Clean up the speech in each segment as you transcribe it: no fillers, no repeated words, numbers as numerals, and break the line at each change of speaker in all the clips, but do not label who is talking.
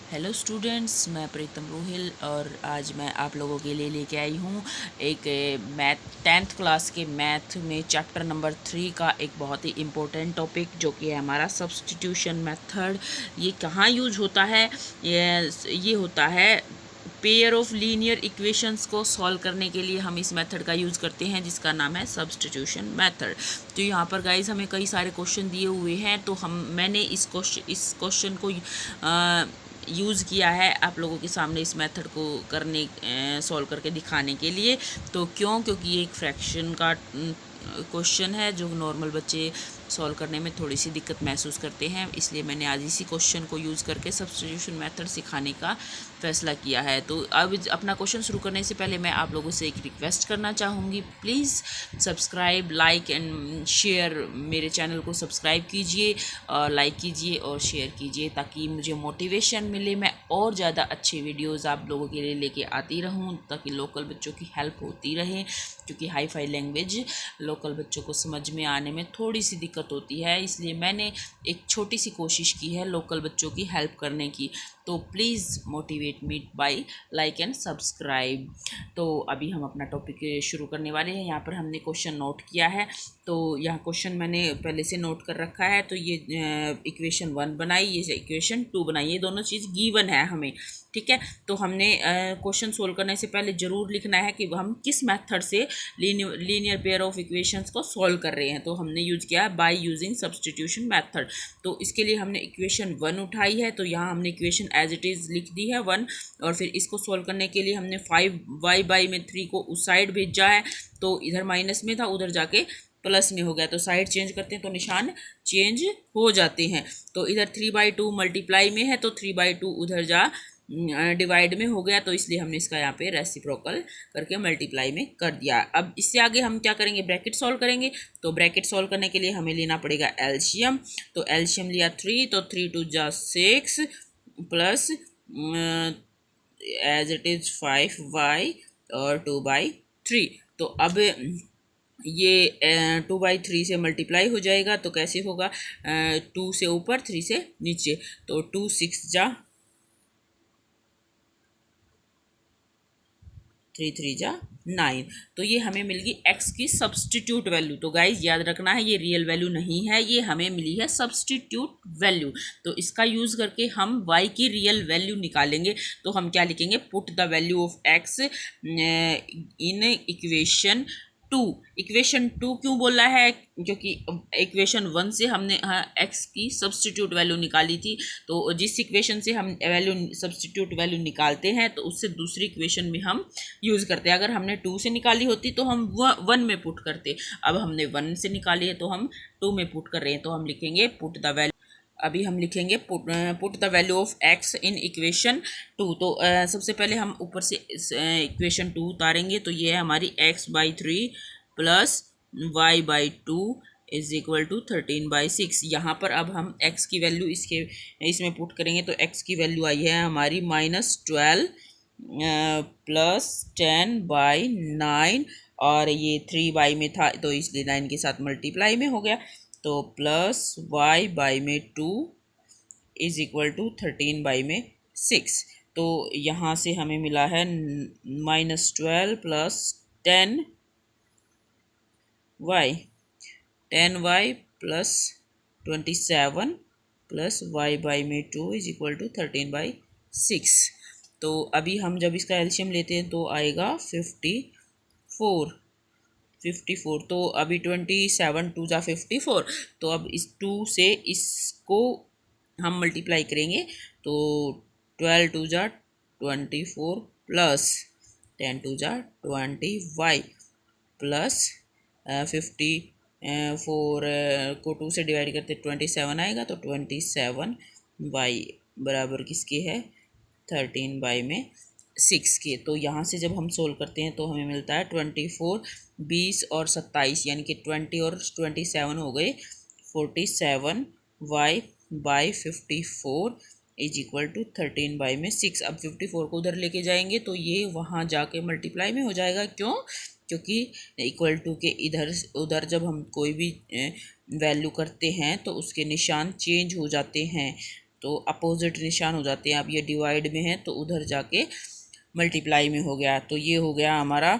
Hello students, मैं प्रीतम रोहिल और आज मैं आप लोगों के लिए लेके आई हूँ एक मैथ 10th क्लास के मैथ में चैप्टर नंबर 3 का एक बहुत ही इम्पोर्टेंट टॉपिक जो कि है हमारा सब्स्टिट्यूशन मेथड। ये कहाँ यूज होता है? ये होता है पेयर ऑफ लीनियर इक्वेशंस को सॉल्व करने के लिए हम इस मेथड का यूज़ करते हैं जिसका नाम है सब्स्टिट्यूशन मेथड। तो यहाँ पर गाइज हमें कई सारे क्वेश्चन दिए हुए हैं, तो मैंने इस क्वेश्चन को यूज़ किया है आप लोगों के सामने इस मेथड को करने सॉल्व करके दिखाने के लिए। तो क्योंकि ये एक फ्रैक्शन का क्वेश्चन है जो नॉर्मल बच्चे सॉल्व करने में थोड़ी सी दिक्कत महसूस करते हैं, इसलिए मैंने आज इसी क्वेश्चन को यूज़ करके सब्स्टिट्यूशन मेथड सिखाने का फैसला किया है। तो अब अपना क्वेश्चन शुरू करने से पहले मैं आप लोगों से एक रिक्वेस्ट करना चाहूँगी, please subscribe, like and share, मेरे चैनल को सब्सक्राइब कीजिए और लाइक कीजिए और शेयर कीजिए ताकि मुझे मोटिवेशन मिले, मैं और ज़्यादा अच्छे वीडियोज़ आप लोगों के लिए लेके आती रहूँ ताकि लोकल बच्चों की हेल्प होती रहे, क्योंकि हाई फाई लैंग्वेज लोकल बच्चों को समझ में आने में थोड़ी सी दिक्कत होती है, इसलिए मैंने एक छोटी सी कोशिश की है लोकल बच्चों की हेल्प करने की। तो please motivate me by like and subscribe. तो अभी हम अपना टॉपिक शुरू करने वाले हैं। यहाँ पर हमने क्वेश्चन नोट किया है, तो यहाँ क्वेश्चन मैंने पहले से नोट कर रखा है। तो ये इक्वेशन 1 बनाई, ये इक्वेशन 2 बनाई, ये दोनों चीज़ गिवन है हमें, ठीक है। तो हमने क्वेश्चन सोल्व करने से पहले ज़रूर लिखना है कि हम किस मेथड से लीनियर पेयर ऑफ इक्वेशंस को सॉल्व कर रहे हैं। तो हमने यूज़ किया बाय यूजिंग सब्स्टिट्यूशन मेथड। तो इसके लिए हमने इक्वेशन 1 उठाई है, तो यहाँ हमने इक्वेशन एज इट इज़ लिख दी है 1, और फिर इसको सॉल्व करने के लिए हमने 5y में 3 को उस साइड भेजा है, तो इधर माइनस में था उधर जाके प्लस में हो गया, तो साइड चेंज करते हैं तो निशान चेंज हो जाते हैं। तो इधर 3/2 मल्टीप्लाई में है तो 3/2 उधर जा डिवाइड में हो गया, तो इसलिए हमने इसका यहाँ पे रेसिप्रोकल करके मल्टीप्लाई में कर दिया। अब इससे आगे हम क्या करेंगे, ब्रैकेट सॉल्व करेंगे। तो ब्रैकेट सॉल्व करने के लिए हमें लेना पड़ेगा एलसीएम। तो एलसीएम लिया 3, तो 3 2 जा 6 plus as it is 5y और 2/3। तो अब ये 2/3 से मल्टीप्लाई हो जाएगा, तो कैसे होगा, 2 से ऊपर 3 से नीचे, तो 2 6 जा 3 3 जा 9। तो ये हमें मिल गई x की सब्सटीट्यूट वैल्यू। तो गाइज याद रखना है ये रियल वैल्यू नहीं है, ये हमें मिली है सब्सटीट्यूट वैल्यू। तो इसका यूज़ करके हम y की रियल वैल्यू निकालेंगे। तो हम क्या लिखेंगे, put the value of x in equation 2। Equation 2 क्यों बोला है, क्योंकि इक्वेशन 1 से हमने x की सब्सटीट्यूट वैल्यू निकाली थी। तो जिस इक्वेशन से हम वैल्यू सब्सटीट्यूट वैल्यू निकालते हैं तो उससे दूसरी इक्वेशन में हम यूज़ करते हैं। अगर हमने 2 से निकाली होती तो हम 1 में पुट करते, अब हमने 1 से निकाली है तो हम 2 में पुट कर रहे हैं। तो हम लिखेंगे पुट द वैल्यू, अभी हम लिखेंगे put the value of x in equation 2। तो सबसे पहले हम ऊपर से इक्वेशन 2 उतारेंगे, तो ये है हमारी x/3 plus y/2 is equal to 13/6। यहाँ पर अब हम x की वैल्यू इसमें पुट करेंगे, तो x की वैल्यू आई है हमारी -12 प्लस 10/9, और ये 3y में था तो इसलिए 9 के साथ मल्टीप्लाई में हो गया, तो plus y/2 is equal to 13/6। तो यहाँ से हमें मिला है -12 plus 10y plus 27 plus y/2 is equal to 13/6। तो अभी हम जब इसका एलसीएम लेते हैं तो आएगा 54। तो अभी 27 2 जा 54, तो अब इस 2 से इसको हम मल्टीप्लाई करेंगे, तो 12 2 जा 24 प्लस 10 2 जा 20y प्लस 54 को 2 से डिवाइड करते 27 आएगा, तो 27y बराबर किसके है, 13/6 के। तो यहाँ से जब हम सोल्व करते हैं तो हमें मिलता है 24 20 और 27, यानी कि 20 और 27 हो गए 47y/54 इज इक्वल टू 13/6। अब 54 को उधर लेके जाएंगे तो ये वहाँ जाके मल्टीप्लाई में हो जाएगा। क्यों, क्योंकि इक्वल टू के इधर उधर जब हम कोई भी वैल्यू करते हैं तो उसके निशान चेंज हो जाते हैं। तो अपोजिट निशान हो जाते हैं। अब ये डिवाइड में है तो उधर जाके मल्टीप्लाई में हो गया। तो ये हो गया हमारा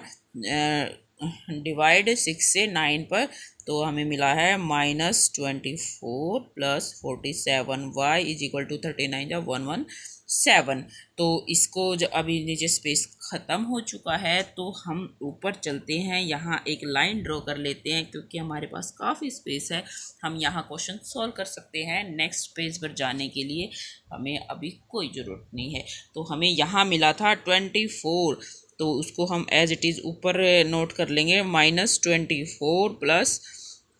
डिवाइड 6 से 9 पर, तो हमें मिला है -24 plus 47 y is equal to 39 या 117। तो इसको जब अभी नीचे स्पेस ख़त्म हो चुका है तो हम ऊपर चलते हैं, यहाँ एक लाइन ड्रॉ कर लेते हैं क्योंकि हमारे पास काफ़ी स्पेस है, हम यहाँ क्वेश्चन सॉल्व कर सकते हैं। नेक्स्ट पेज पर जाने के लिए हमें अभी कोई ज़रूरत नहीं है। तो हमें यहाँ मिला था 24, तो उसको हम एज इट इज़ ऊपर नोट कर लेंगे, -24 plus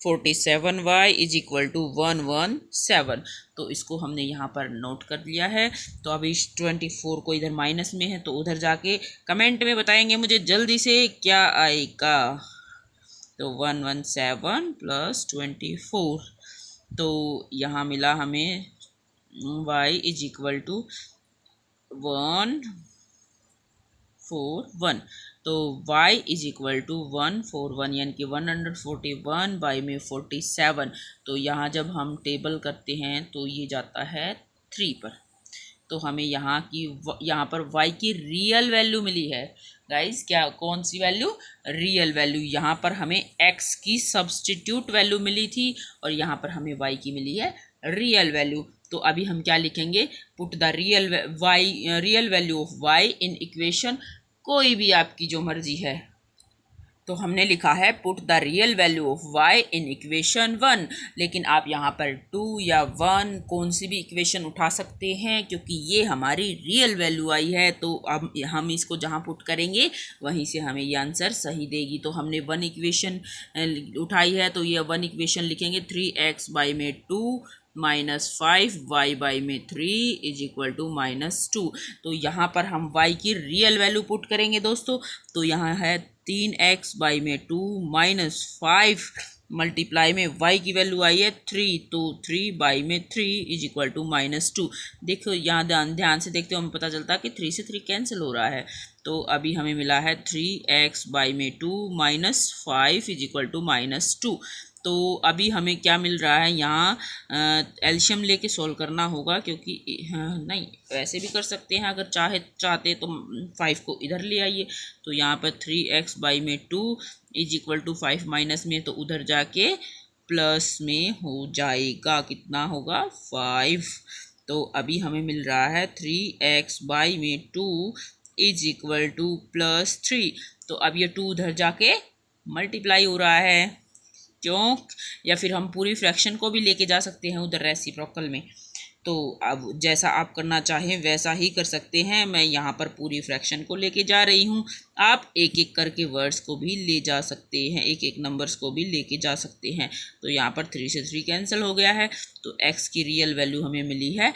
47 y is equal to 117। तो इसको हमने यहाँ पर नोट कर लिया है। तो अभी 24 को इधर माइनस में है तो उधर जाके कमेंट में बताएंगे मुझे जल्दी से क्या आएगा। तो 117 प्लस 24, तो यहाँ मिला हमें y इज इक्वल टू 141। तो y इज इक्वल टू 141 यानी कि 141 बाई में 47। तो यहाँ जब हम टेबल करते हैं तो ये जाता है 3 पर। तो हमें यहाँ पर y की रियल वैल्यू मिली है गाइस। क्या कौन सी वैल्यू? Real value. यहाँ पर हमें x की सब्स्टिट्यूट वैल्यू मिली थी और यहाँ पर हमें y की मिली है रियल वैल्यू। तो अभी हम क्या लिखेंगे? Put the real value of y in equation, कोई भी आपकी जो मर्जी है। तो हमने लिखा है put the real value of y in equation 1, लेकिन आप यहाँ पर 2 या 1 कौन सी भी इक्वेशन उठा सकते हैं क्योंकि ये हमारी रियल वैल्यू आई है। तो अब हम इसको जहाँ पुट करेंगे वहीं से हमें ये आंसर सही देगी। तो हमने 1 इक्वेशन उठाई है तो ये 1 इक्वेशन लिखेंगे 3x बाई में 2 -5y बाई में 3 इज इक्वल टू -2। तो यहाँ पर हम y की रियल वैल्यू पुट करेंगे दोस्तों। तो यहाँ है 3x बाई में 2 -5 मल्टीप्लाई में y की वैल्यू आई है 3, तो 3 बाई में 3 इज इक्वल टू -2। देखो यहाँ ध्यान से देखते हो हमें पता चलता है कि 3 से 3 कैंसिल हो रहा है। तो अभी हमें मिला है 3x बाई में 2 -5 इज इक्वल टू -2। तो अभी हमें क्या मिल रहा है, यहाँ एल्शियम लेके सोल्व करना होगा क्योंकि नहीं वैसे भी कर सकते हैं अगर चाहते तो 5 को इधर ले आइए। तो यहाँ पर 3x बाई में 2 इज इक्वल टू 5 माइनस में, तो उधर जाके प्लस में हो जाएगा, कितना होगा 5। तो अभी हमें मिल रहा है 3x बाई में 2 इज इक्वल टू +3। तो अब ये 2 उधर जाके मल्टीप्लाई हो रहा है, क्यों? या फिर हम पूरी फ्रैक्शन को भी लेके जा सकते हैं उधर रेसिप्रोकल में। तो अब जैसा आप करना चाहें वैसा ही कर सकते हैं। मैं यहाँ पर पूरी फ्रैक्शन को लेके जा रही हूँ, आप एक एक करके वर्ड्स को भी ले जा सकते हैं, एक एक नंबर्स को भी लेके जा सकते हैं। तो यहाँ पर 3 से 3 कैंसिल हो गया है। तो x की रियल वैल्यू हमें मिली है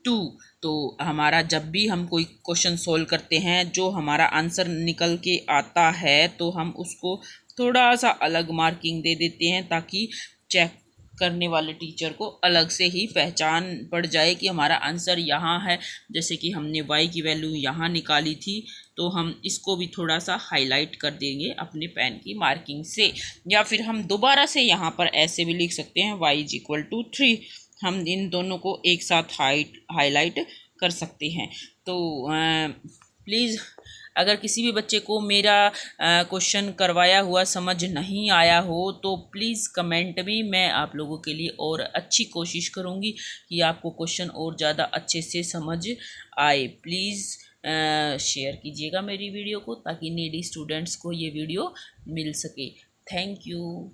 2। तो हमारा जब भी हम कोई क्वेश्चन सोल्व करते हैं जो हमारा आंसर निकल के आता है तो हम उसको थोड़ा सा अलग मार्किंग दे देते हैं ताकि चेक करने वाले टीचर को अलग से ही पहचान पड़ जाए कि हमारा आंसर यहाँ है। जैसे कि हमने y की वैल्यू यहाँ निकाली थी तो हम इसको भी थोड़ा सा हाईलाइट कर देंगे अपने पेन की मार्किंग से, या फिर हम दोबारा से यहाँ पर ऐसे भी लिख सकते हैं y इज इक्वल टू 3। हम इन दोनों को एक साथ हाईलाइट कर सकते हैं। तो प्लीज़ अगर किसी भी बच्चे को मेरा क्वेश्चन करवाया हुआ समझ नहीं आया हो तो प्लीज़ कमेंट भी, मैं आप लोगों के लिए और अच्छी कोशिश करूँगी कि आपको क्वेश्चन और ज़्यादा अच्छे से समझ आए। प्लीज़ शेयर कीजिएगा मेरी वीडियो को ताकि नीडी स्टूडेंट्स को ये वीडियो मिल सके। Thank you.